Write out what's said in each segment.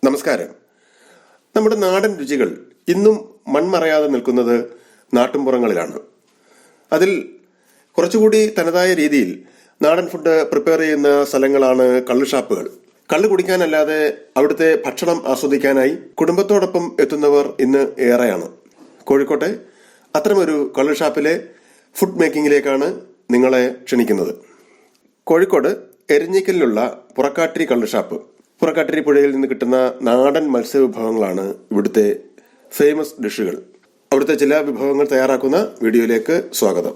നമസ്കാരം. നമ്മുടെ നാടൻ രുചികൾ ഇന്നും മൺമറയാതെ നിൽക്കുന്നത് നാട്ടിൻപുറങ്ങളിലാണ്. അതിൽ കുറച്ചുകൂടി തനതായ രീതിയിൽ നാടൻ ഫുഡ് പ്രിപ്പയർ ചെയ്യുന്ന സ്ഥലങ്ങളാണ് കള്ള് ഷാപ്പുകൾ. കള്ള് കുടിക്കാനല്ലാതെ അവിടുത്തെ ഭക്ഷണം ആസ്വദിക്കാനായി കുടുംബത്തോടൊപ്പം എത്തുന്നവർ ഇന്ന് ഏറെയാണ്. കോഴിക്കോട്ടെ അത്തരമൊരു കള്ള് ഷാപ്പിലെ ഫുഡ് മേക്കിങ്ങിലേക്കാണ് നിങ്ങളെ ക്ഷണിക്കുന്നത്. കോഴിക്കോട് എരഞ്ഞിക്കലിലുള്ള പുറക്കാട്ടിരി കള്ള് ഷാപ്പ്. പുറക്കാട്ടിരി പുഴയിൽ നിന്ന് കിട്ടുന്ന നാടൻ മത്സ്യവിഭവങ്ങളാണ് ഇവിടുത്തെ ഫേമസ് ഡിഷുകൾ. അവിടുത്തെ ചില വിഭവങ്ങൾ തയ്യാറാക്കുന്ന വീഡിയോയിലേക്ക് സ്വാഗതം.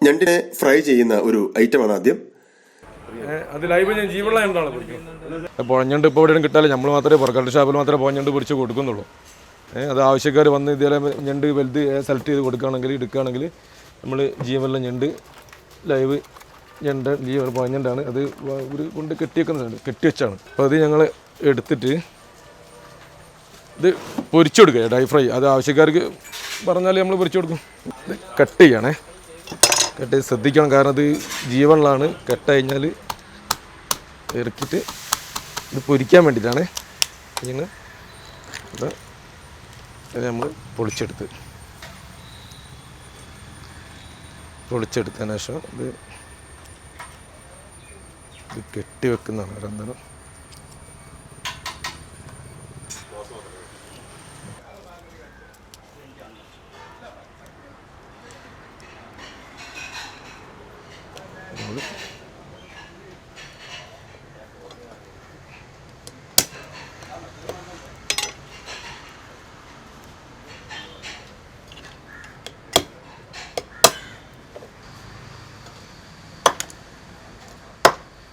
ഞണ്ടിനെ ഫ്രൈ ചെയ്യുന്ന ഒരു ഐറ്റമാണ് ആദ്യം. പുഴഞ്ഞണ്ട് ഇപ്പോൾ എവിടെയും കിട്ടാല്ലേ, നമ്മൾ മാത്രമേ പുറക്കാട്ട് ഷാപ്പിൽ മാത്രമേ പുഴഞ്ഞണ്ട് പൊരിച്ച് കൊടുക്കുന്നുള്ളൂ. അത് ആവശ്യക്കാർ വന്ന് ഇതേപോലെ ഞണ്ട് വലുത് സെലക്ട് ചെയ്ത് എടുക്കുകയാണെങ്കിൽ നമ്മൾ ജീവനുള്ള ഞണ്ട് ലൈവ് ഞണ്ട് ജീവൻ പുഴഞ്ഞണ്ടാണ്. അത് ഒരു കൊണ്ട് കെട്ടി വെച്ചാണ്. അപ്പോൾ അത് ഞങ്ങൾ എടുത്തിട്ട് ഇത് പൊരിച്ചു കൊടുക്കുക, ഡ്രൈ ഫ്രൈ. അത് ആവശ്യക്കാർക്ക് പറഞ്ഞാൽ നമ്മൾ പൊരിച്ചു കൊടുക്കും. കട്ട് ചെയ്യണേ, കട്ട് ചെയ്ത് ശ്രദ്ധിക്കണം, കാരണം അത് ജീവനിലാണ്. കട്ട് കഴിഞ്ഞാൽ ഇറക്കിയിട്ട് ഇത് പൊരിക്കാൻ വേണ്ടിയിട്ടാണ്. ഇങ്ങനെ ഇത് നമ്മൾ പൊളിച്ചെടുത്തതിന് ശേഷം ഇത് കെട്ടി വെക്കുന്നതാണ് രണ്ടെണ്ണം.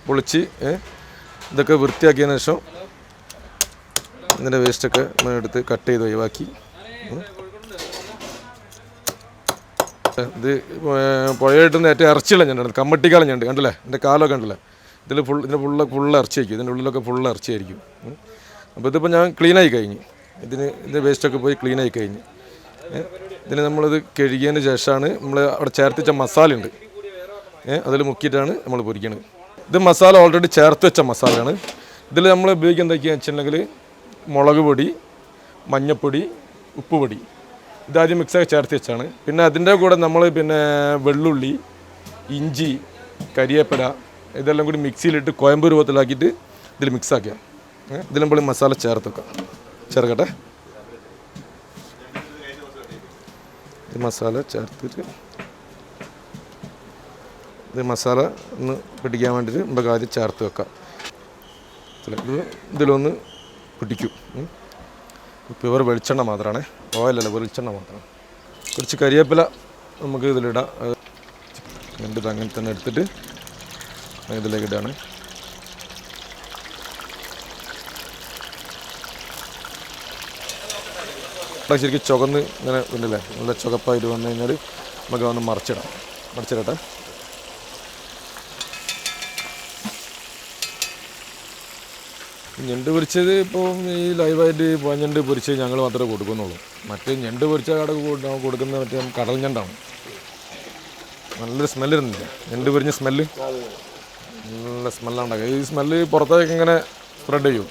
പൊളിച്ച് ഇതൊക്കെ വൃത്തിയാക്കിയതിന് ശേഷം ഇതിൻ്റെ വേസ്റ്റൊക്കെ എടുത്ത് കട്ട് ചെയ്ത് ഒഴിവാക്കി. ഇത് പുഴയായിട്ടൊന്ന് ഏറ്റവും ഇറച്ചിയുള്ള ഞണ്ടാണ്, കമ്മട്ടിക്കാലം ഞണ്ട് കണ്ടല്ലേ, എൻ്റെ കാലമൊക്കെ കണ്ടല്ലേ. ഇതിൻ്റെ ഫുള്ള് ഇറച്ചി ആയിരിക്കും, ഇതിൻ്റെ ഉള്ളിലൊക്കെ ഫുള്ള് ഇറച്ചിയായിരിക്കും. അപ്പോൾ ഇതിപ്പോൾ ഞാൻ ക്ലീനായി കഴിഞ്ഞ്, ഇതിൻ്റെ വേസ്റ്റൊക്കെ പോയി ക്ലീനായി കഴിഞ്ഞ്. ഇതിന് നമ്മളിത് കഴുകിയതിന് ശേഷമാണ് നമ്മൾ അവിടെ ചേർത്തിച്ച മസാല ഉണ്ട്, അതിൽ മുക്കിയിട്ടാണ് നമ്മൾ പൊരിക്കുന്നത്. ഇത് മസാല ഓൾറെഡി ചേർത്ത് വെച്ച മസാലയാണ്. ഇതിൽ നമ്മൾ ഉപയോഗിക്കുക എന്തൊക്കെയാണെന്ന് വെച്ചിട്ടുണ്ടെങ്കിൽ മുളക് പൊടി, മഞ്ഞൾപ്പൊടി, ഉപ്പുപൊടി, ഇതാദ്യം മിക്സാക്കി ചേർത്ത് വെച്ചാണ്. പിന്നെ അതിൻ്റെ കൂടെ നമ്മൾ വെള്ളുള്ളി, ഇഞ്ചി, കരിയേപ്പില ഇതെല്ലാം കൂടി മിക്സിയിലിട്ട് കോയമ്പ് രൂപത്തിലാക്കിയിട്ട് ഇതിൽ മിക്സാക്കുക. ഇതിൽ നമ്മൾ മസാല ചേർക്കട്ടെ. ഇത് മസാല ചേർത്തിട്ട് ഇത് മസാല ഒന്ന് പിടിക്കാൻ വേണ്ടിയിട്ട് നമുക്ക് ആദ്യം ചേർത്ത് വെക്കാം. ഇതിലൊന്ന് പിടിക്കും. പ്യുവർ വെളിച്ചെണ്ണ മാത്രമാണ്, ഓയിലല്ല, വെളിച്ചെണ്ണ മാത്രമാണ്. കുറച്ച് കരിവേപ്പില നമുക്ക് ഇതിലിടാം. ഇത് അങ്ങനെ തന്നെ എടുത്തിട്ട് ഇതിലേക്ക് ഇടാണ്. ശരിക്കും ചുവന്ന് ഇങ്ങനെ ഉണ്ടല്ലേ, നല്ല ചുവപ്പായിട്ട് വന്നു കഴിഞ്ഞാൽ നമുക്ക് ഒന്ന് മറിച്ചിടട്ടെ. ഞണ്ട് പൊരിച്ചത് ഇപ്പോൾ ഈ ലൈവായിട്ട് ഞണ്ട് പൊരിച്ച് ഞങ്ങൾ മാത്രമേ കൊടുക്കുന്നുള്ളൂ. മറ്റേ ഞണ്ട് പൊരിച്ച കട കൊടുക്കുന്ന മറ്റേ കടൽ ഞണ്ടാണ്. നല്ലൊരു സ്മെല്ല് ഇരുന്നില്ല, ഞണ്ട് പൊരിഞ്ഞ സ്മെല്ല്, നല്ല സ്മെല്ലുണ്ടാകുക. ഈ സ്മെല്ല് പുറത്തേക്ക് ഇങ്ങനെ സ്പ്രെഡ് ചെയ്യും.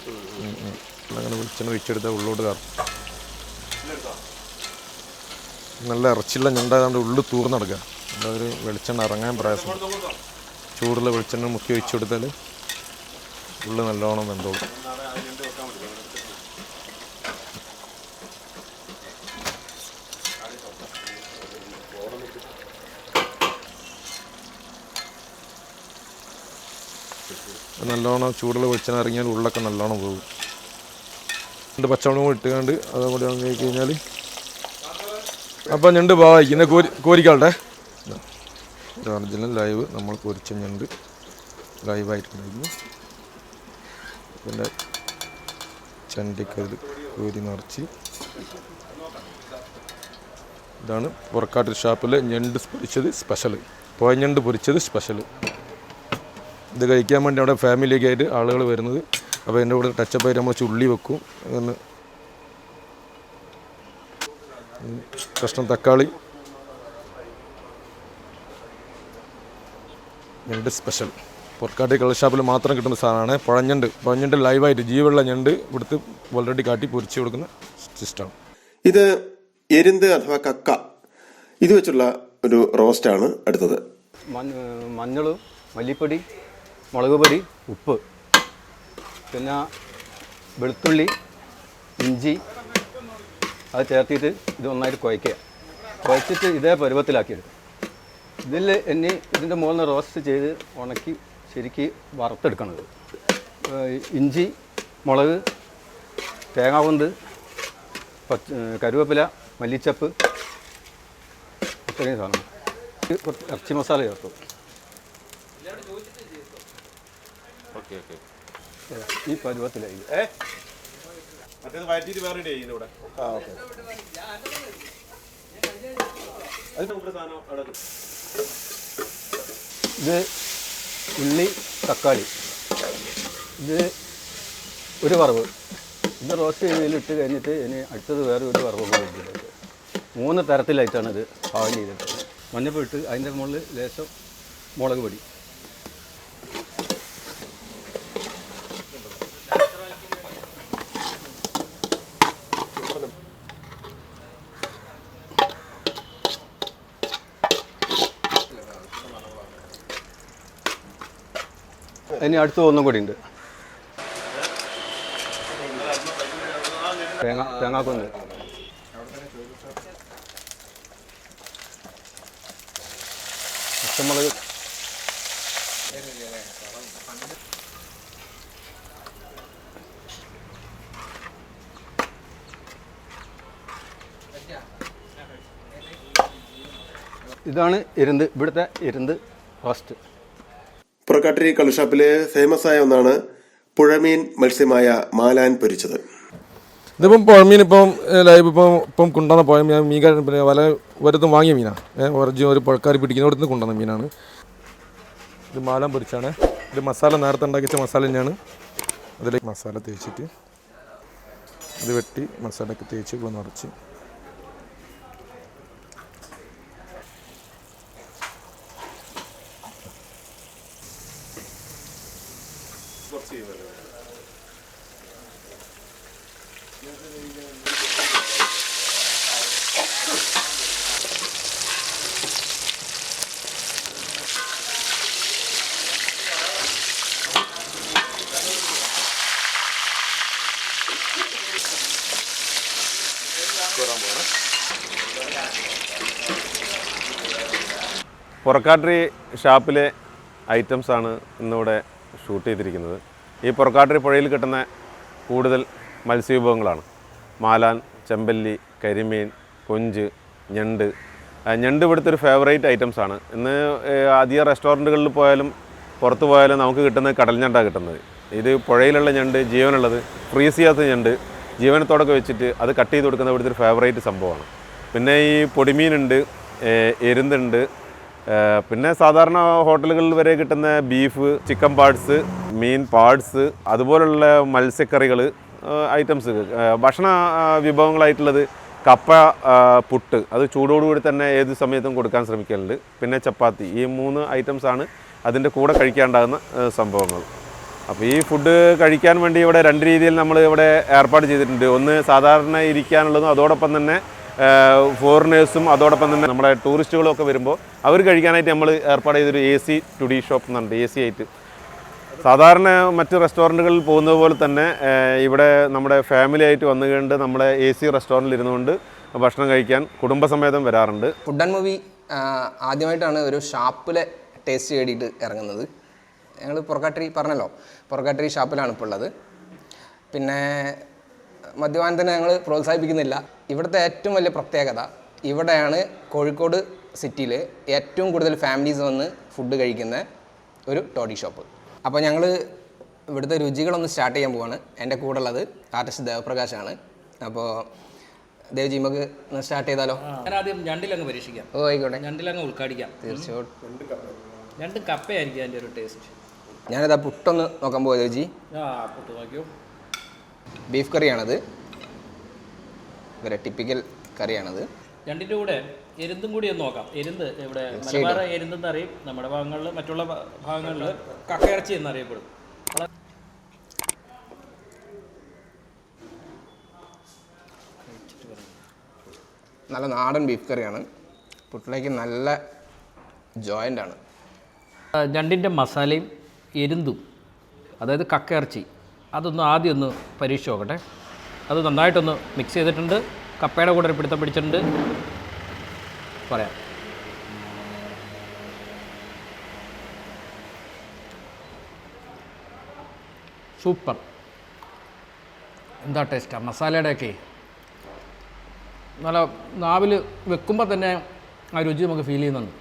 അങ്ങനെ വെളിച്ചെണ്ണ വെച്ചെടുത്താൽ ഉള്ളോട്ട് കയറും. നല്ല ഇറച്ചിയുള്ള ഞണ്ടായതുകൊണ്ട് ഉള്ളിൽ തൂർന്ന് നടക്കുക. അതൊരു വെളിച്ചെണ്ണ ഇറങ്ങാൻ പ്രയാസം. ചൂടുള്ള വെളിച്ചെണ്ണ മുക്കി വെച്ച് കൊടുത്താൽ ഉള്ളു നല്ലോണം വെന്തോളും. നല്ലോണം ചൂടുള്ള വെളിച്ചെണ്ണ ഇറങ്ങിയാൽ ഉള്ളൊക്കെ നല്ലോണം പോകും. രണ്ട് പച്ചമുളകും ഇട്ടുകൊണ്ട് അതുകൂടി വാങ്ങി കഴിഞ്ഞാൽ അപ്പം ഞണ്ട് പാവായി. ഇന്ന് കോരിക്കാളുടെ ഒറിജിനൽ ലൈവ് നമ്മൾ പൊരിച്ച ഞണ്ട് ലൈവായിട്ടുണ്ടായിരുന്നു. പിന്നെ ചണ്ടിക്കതിൽ കോരി നിറച്ച്. ഇതാണ് പുറക്കാട്ടിരി ഷാപ്പിലെ ഞണ്ട് പൊരിച്ചത് സ്പെഷ്യൽ, പുഴഞ്ഞണ്ട് പൊരിച്ചത് സ്പെഷ്യൽ. ഇത് കഴിക്കാൻ വേണ്ടി അവിടെ ഫാമിലിയൊക്കെ ആയിട്ട് ആളുകൾ വരുന്നത്. അപ്പോൾ എൻ്റെ കൂടെ ടച്ചപ്പായിട്ട് നമ്മൾ ചുള്ളി വെക്കും. അങ്ങനെ കഷ്ണം തക്കാളി, ഞണ്ട് സ്പെഷ്യൽ പൊറക്കാട്ടി കള്ള് ഷാപ്പിൽ മാത്രം കിട്ടുന്ന സാധനമാണ്. പുഴഞ്ഞണ്ട് ലൈവായിട്ട് ജീവുള്ള ഞണ്ട് ഇവിടുത്തെ ഓൾറെഡി കാട്ടി പൊരിച്ച് കൊടുക്കുന്ന സിസ്റ്റം. ഇത് എരുന്ത് അഥവാ കക്ക ഇത് വെച്ചുള്ള ഒരു റോസ്റ്റാണ് അടുത്തത്. മഞ്ഞൾ, മല്ലിപ്പൊടി, മുളക് പൊടി, ഉപ്പ്, പിന്നെ വെളുത്തുള്ളി, ഇഞ്ചി അത് ചേർത്തിട്ട് ഇത് നന്നായിട്ട് കുഴച്ചിട്ട് ഇതേ പരുവത്തിലാക്കിയെടുക്കും. ഇതിൻ്റെ മുകളിൽ റോസ്റ്റ് ചെയ്ത് ഉണക്കി ശരിക്ക് വറുത്തെടുക്കണത്. ഇഞ്ചി, മുളക്, തേങ്ങാകൊന്ത്, കരുവേപ്പില, മല്ലിച്ചപ്പ്, ഇത്രയും സാധനം. കുറച്ച് ഇറച്ചി മസാല ചേർത്തു. ഈ പരുവത്തിലായി. ഇത് ഉള്ളി, തക്കാളി, ഇത് ഒരു വറവ്. ഇത് റോസ്റ്റ് ചെയ്തതിലിട്ട് കഴിഞ്ഞിട്ട് ഇനി അടുത്തത് വേറെ ഒരു വറവ് കൂടെ ഇട്ടിട്ട് 3 തരത്തിലായിട്ടാണ് ഇത് പാകം ചെയ്തിട്ട്. മഞ്ഞപ്പൊടി ഇട്ട് അതിൻ്റെ മുകളിൽ ലേശം മുളക് പൊടി. ഇനി അടുത്ത് ഒന്നും കൂടി ഉണ്ട്. തേങ്ങാക്കൊന്ന്, പച്ചമുളക്, ഇതാണ് എരുന്ത്, ഇവിടുത്തെ എരുന്ത് റോസ്റ്റ്. പുറക്കാട്ടിരി കള്ളുഷാപ്പിലെ ഫേമസ് ആയ ഒന്നാണ് പുഴമീൻ മത്സ്യമായ മാലാൻ പൊരിച്ചത്. ഇതിപ്പം പുഴമീൻ ഇപ്പം കൊണ്ടുവന്ന പുഴമീൻ പിന്നെ വല ഒരിടത്തും വാങ്ങിയ മീനാണ്. ഒറിജിനൽ ഒരു പുഴക്കാർ പിടിക്കുന്നിടത്ത് കൊണ്ടുവന്ന മീനാണ്. ഇത് മാലാൻ പൊരിച്ചാണ്. ഇത് മസാല നേരത്തെ ഉണ്ടാക്കിച്ച മസാല തന്നെയാണ്. അതിലേക്ക് മസാല തേച്ചിട്ട് ഇത് വെട്ടി മസാലയൊക്കെ തേച്ച് നിറച്ച് പുറക്കാട്ടിരി ഷാപ്പിലെ ഐറ്റംസാണ് ഇന്നിവിടെ ഷൂട്ട് ചെയ്തിരിക്കുന്നത്. ഈ പുറക്കാട്ടിരി പുഴയിൽ കിട്ടുന്ന കൂടുതൽ മത്സ്യവിഭവങ്ങളാണ്. മാലാൻ, ചെമ്പല്ലി, കരിമീൻ, കൊഞ്ച്, ഞണ്ട്. ഞണ്ട് ഇവിടുത്തെ ഒരു ഫേവറേറ്റ് ഐറ്റംസാണ്. ഇന്ന് അധികം റെസ്റ്റോറൻറ്റുകളിൽ പോയാലും പുറത്ത് പോയാലും നമുക്ക് കിട്ടുന്നത് കടൽ ഞണ്ടാണ് കിട്ടുന്നത്. ഇത് പുഴയിലുള്ള ഞണ്ട്, ജീവനുള്ളത്, ഫ്രീസ് ചെയ്യാത്ത ഞണ്ട് ജീവനത്തോടൊക്കെ വെച്ചിട്ട് അത് കട്ട് ചെയ്ത് കൊടുക്കുന്ന ഇവിടുത്തെ ഒരു ഫേവറേറ്റ് സംഭവമാണ്. പിന്നെ ഈ പൊടിമീനുണ്ട്, എരുന്തുണ്ട്, പിന്നെ സാധാരണ ഹോട്ടലുകളിൽ വരെ കിട്ടുന്ന ബീഫ്, ചിക്കൻ പാർട്സ്, മീൻ പാർട്സ്, അതുപോലുള്ള മത്സ്യക്കറികൾ ഐറ്റംസ്. ഭക്ഷണ വിഭവങ്ങളായിട്ടുള്ളത് കപ്പ, പുട്ട്, അത് ചൂടോടുകൂടി തന്നെ ഏത് സമയത്തും കൊടുക്കാൻ ശ്രമിക്കലുണ്ട്. പിന്നെ ചപ്പാത്തി. ഈ 3 ഐറ്റംസാണ് അതിൻ്റെ കൂടെ കഴിക്കാനുണ്ടാകുന്ന സംഭവങ്ങൾ. അപ്പോൾ ഈ ഫുഡ് കഴിക്കാൻ വേണ്ടി ഇവിടെ 2 രീതിയിൽ നമ്മൾ ഇവിടെ ഏർപ്പാട് ചെയ്തിട്ടുണ്ട്. ഒന്ന് സാധാരണ ഇരിക്കാനുള്ളതും അതോടൊപ്പം തന്നെ ഫോറിനേഴ്സും അതോടൊപ്പം തന്നെ നമ്മുടെ ടൂറിസ്റ്റുകളും ഒക്കെ വരുമ്പോൾ അവർ കഴിക്കാനായിട്ട് നമ്മൾ ഏർപ്പാട് ചെയ്തൊരു AC ടുഡി ഷോപ്പ് എന്നുണ്ട്. AC ആയിട്ട് സാധാരണ മറ്റ് റെസ്റ്റോറൻറ്റുകളിൽ പോകുന്നത് പോലെ തന്നെ ഇവിടെ നമ്മുടെ ഫാമിലി ആയിട്ട് വന്നുകൊണ്ട് നമ്മുടെ AC റെസ്റ്റോറൻറ്റിൽ ഇരുന്നുകൊണ്ട് ഭക്ഷണം കഴിക്കാൻ കുടുംബസമേതം വരാറുണ്ട്. ഫുഡ് ആൻഡ് മൂവി ആദ്യമായിട്ടാണ് ഒരു ഷാപ്പിലെ ടേസ്റ്റ് തേടിയിട്ട് ഇറങ്ങുന്നത്. ഞങ്ങൾ പുറക്കാട്ടിരി പറഞ്ഞല്ലോ, പുറക്കാട്ടിരി ഷാപ്പിലാണ് ഇപ്പോൾ ഉള്ളത്. പിന്നെ മദ്യപാനത്തിന് ഞങ്ങൾ പ്രോത്സാഹിപ്പിക്കുന്നില്ല. ഇവിടുത്തെ ഏറ്റവും വലിയ പ്രത്യേകത, ഇവിടെയാണ് കോഴിക്കോട് സിറ്റിയിൽ ഏറ്റവും കൂടുതൽ ഫാമിലീസ് വന്ന് ഫുഡ് കഴിക്കുന്ന ഒരു ടോഡി ഷോപ്പ്. അപ്പോൾ ഞങ്ങൾ ഇവിടുത്തെ രുചികളൊന്ന് സ്റ്റാർട്ട് ചെയ്യാൻ പോവാണ്. എൻ്റെ കൂടെ ഉള്ളത് ആർട്ടിസ്റ്റ് ദേവപ്രകാശാണ്. അപ്പോൾ ദേവജി നമുക്ക് സ്റ്റാർട്ട് ചെയ്താലോ? ഞാൻ ആദ്യം ഞണ്ടിലങ്ങ് പരീക്ഷിക്കാം. ഓ ആയിക്കോട്ടെ, ഞണ്ടിലങ്ങ് ഉൾക്കാടിക്കാം. തീർച്ചയായിട്ടും ഞണ്ട് കപ്പയായിരിക്കും അതിൻ്റെ ഒരു ടേസ്റ്റ്. ഞാനിതാ പുട്ടൊന്ന് നോക്കാൻ പോവാ ദേവജി. പുട്ട് നോക്കിയോ. ബീഫ് കറിയാണത്, ഇവരെ ടിപ്പിക്കൽ കറിയാണത്. ഞണ്ടിൻ്റെ കൂടെ എരുന്തും കൂടി ഒന്ന് നോക്കാം. എരുന്ത് ഇവിടെ മലബാർ എരുന്തെന്ന് അറിയും, നമ്മുടെ ഭാഗങ്ങളിൽ മറ്റുള്ള ഭാഗങ്ങളിൽ കക്കയിറച്ചി എന്നറിയപ്പെടും. നല്ല നാടൻ ബീഫ് കറിയാണ്. പുട്ടിലേക്ക് നല്ല ജോയിൻ്റ് ആണ്. ഞണ്ടിൻ്റെ മസാലയും എരുന്തും, അതായത് കക്കയിറച്ചി, അതൊന്ന് ആദ്യം ഒന്ന് പരീക്ഷിച്ച് നോക്കട്ടെ. അത് നന്നായിട്ടൊന്ന് മിക്സ് ചെയ്തിട്ടുണ്ട്. കപ്പയുടെ കൂടെ ഒരു പിടുത്തം പിടിച്ചിട്ടുണ്ട്. പറയാം. സൂപ്പർ. എന്താ ടേസ്റ്റാണ് മസാലയുടെയൊക്കെ. നല്ല നാവിൽ വെക്കുമ്പോൾ തന്നെ ആ രുചി നമുക്ക് ഫീൽ ചെയ്യുന്നുണ്ട്.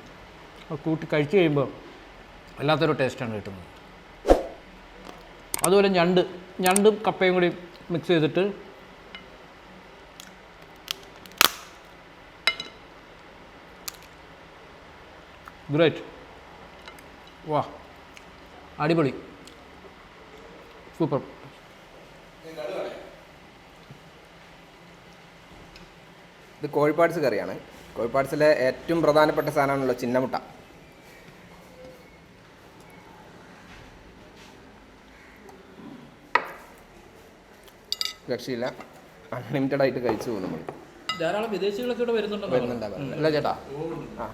കൂട്ടി കഴിച്ച് കഴിയുമ്പോൾ വല്ലാത്തൊരു ടേസ്റ്റാണ് കിട്ടുന്നത്. അതുപോലെ ഞണ്ടും കപ്പയും കൂടി മിക്സ് ചെയ്തിട്ട് ഗ്രേറ്റ്. വാ, അടിപൊളി, സൂപ്പർ. ഇത് കോഴിപ്പാട്സ് കറിയാണ്. കോഴിപ്പാട്സിലെ ഏറ്റവും പ്രധാനപ്പെട്ട സാധനമാണല്ലോ ചിന്നമുട്ട. രക്ഷയില്ല, അൺലിമിറ്റഡ് ആയിട്ട് കഴിച്ചു പോകും നമ്മൾ. ധാരാളം വിദേശികളൊക്കെ ഇവിടെ വരുന്നുണ്ടാവും അല്ല ചേട്ടാ? ആ,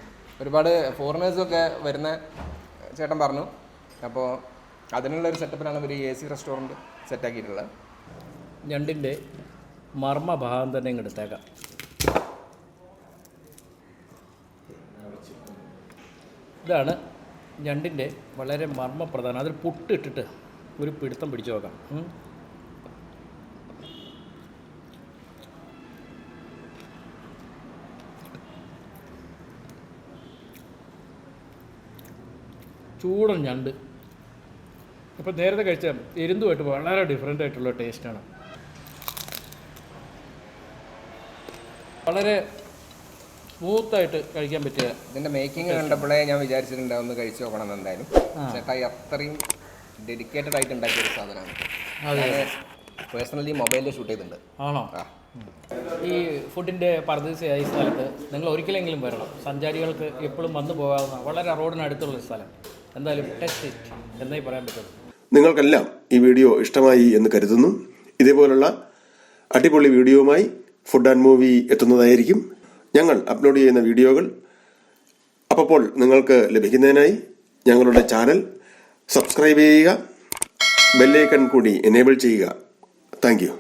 ഒരുപാട് ഫോറിനേഴ്സൊക്കെ വരുന്ന ചേട്ടൻ പറഞ്ഞു. അപ്പോൾ അതിനുള്ളൊരു സെറ്റപ്പിലാണ് ഒരു AC റെസ്റ്റോറൻറ്റ് സെറ്റാക്കിയിട്ടുള്ളത്. ഞണ്ടിൻ്റെ മർമ്മഭാഗം തന്നെ ഇങ്ങ് എടുത്തേക്കാം. ഇതാണ് ഞണ്ടിൻ്റെ വളരെ മർമ്മപ്രധാനം. അതിൽ പുട്ടിട്ടിട്ട് ഒരു പിടുത്തം പിടിച്ചു നോക്കാം. ചൂടൻ ഞണ്ട്. അപ്പോൾ നേരത്തെ കഴിച്ച എരുന്തുമായിട്ട് വളരെ ഡിഫറെൻ്റ് ആയിട്ടുള്ള ടേസ്റ്റാണ്. വളരെ സ്മൂത്തായിട്ട് കഴിക്കാൻ പറ്റിയ. ഇതിൻ്റെ മേക്കിംഗ് കണ്ടപ്പോഴേ ഞാൻ വിചാരിച്ചിട്ടുണ്ട് ഒന്ന് കഴിച്ചു നോക്കണം എന്ന്. എന്തായാലും ചേട്ടായി അത്രയും ഡെഡിക്കേറ്റഡ് ആയിട്ട് ഉണ്ടാക്കിയ ഒരു സാധനമാണ്. പേഴ്സണലി മൊബൈലിൽ ഷൂട്ട് ചെയ്തിട്ടുണ്ട്. ആണോ? ഈ ഫുഡിൻ്റെ പർദീസയായ സ്ഥലത്ത് നിങ്ങൾ ഒരിക്കലെങ്കിലും വരണം. സഞ്ചാരികൾക്ക് എപ്പോഴും വന്നു പോകാവുന്ന വളരെ റോഡിനടുത്തുള്ള സ്ഥലം. എന്തായാലും ടെസ്റ്റ് ഇറ്റ് എന്നേ പറയാൻ പറ്റുള്ളൂ. നിങ്ങൾക്കെല്ലാം ഈ വീഡിയോ ഇഷ്ടമായി എന്ന് കരുതുന്നു. ഇതേപോലുള്ള അടിപൊളി വീഡിയോയുമായി ഫുഡ് ആൻഡ് മൂവി എത്തുന്നതായിരിക്കും. ഞങ്ങൾ അപ്ലോഡ് ചെയ്യുന്ന വീഡിയോകൾ അപ്പോൾ നിങ്ങൾക്ക് ലഭിക്കുന്നതിനായി ഞങ്ങളുടെ ചാനൽ സബ്സ്ക്രൈബ് ചെയ്യുക, ബെല്ലൈക്കൺ കൂടി എനേബിൾ ചെയ്യുക. Thank you.